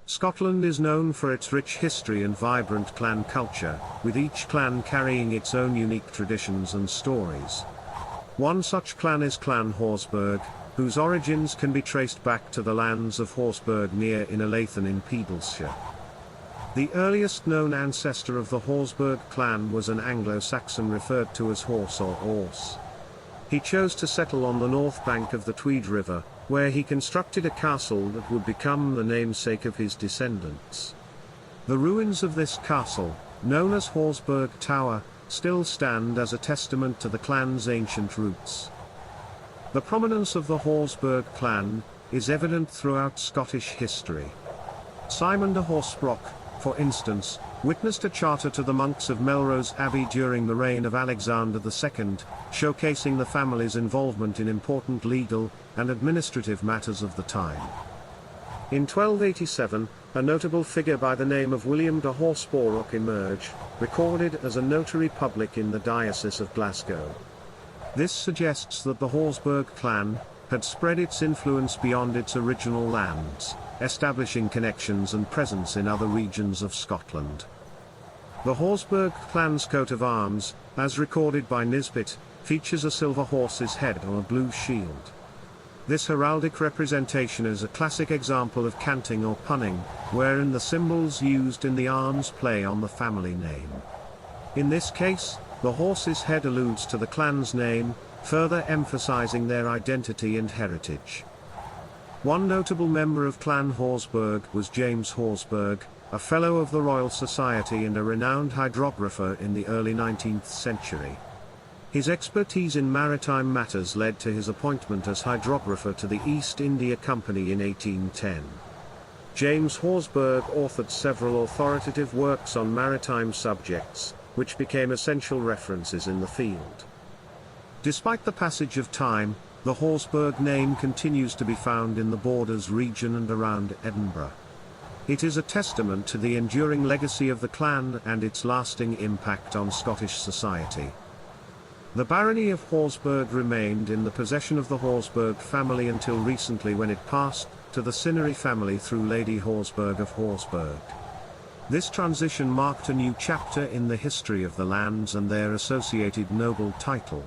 Scotland is known for its rich history and vibrant clan culture, with each clan carrying its own unique traditions and stories. One such clan is Clan Horsburgh, whose origins can be traced back to the lands of Horsburgh near Innerleithen in Peeblesshire. The earliest known ancestor of the Horsburgh clan was an Anglo-Saxon referred to as horse or orse. He chose to settle on the north bank of the Tweed River, where he constructed a castle that would become the namesake of his descendants. The ruins of this castle, known as Horsburgh Tower, still stand as a testament to the clan's ancient roots. The prominence of the Horsburgh clan is evident throughout Scottish history. Simon de Horsbrock, for instance, witnessed a charter to the monks of Melrose Abbey during the reign of Alexander II, showcasing the family's involvement in important legal and administrative matters of the time. In 1287, a notable figure by the name of William de Horsbrock emerged, recorded as a notary public in the Diocese of Glasgow. This suggests that the Horsburgh clan had spread its influence beyond its original lands, establishing connections and presence in other regions of Scotland. The Horsburgh clan's coat of arms, as recorded by Nisbet, features a silver horse's head on a blue shield. This heraldic representation is a classic example of canting or punning, wherein the symbols used in the arms play on the family name. In this case, the horse's head alludes to the clan's name, further emphasizing their identity and heritage. One notable member of Clan Horsburgh was James Horsburgh, a Fellow of the Royal Society and a renowned hydrographer in the early 19th century. His expertise in maritime matters led to his appointment as hydrographer to the East India Company in 1810. James Horsburgh authored several authoritative works on maritime subjects, which became essential references in the field. Despite the passage of time, the Horsburgh name continues to be found in the Borders region and around Edinburgh. It is a testament to the enduring legacy of the clan and its lasting impact on Scottish society. The barony of Horsburgh remained in the possession of the Horsburgh family until recently, when it passed to the Cinnery family through Lady Horsburgh of Horsburgh. This transition marked a new chapter in the history of the lands and their associated noble title.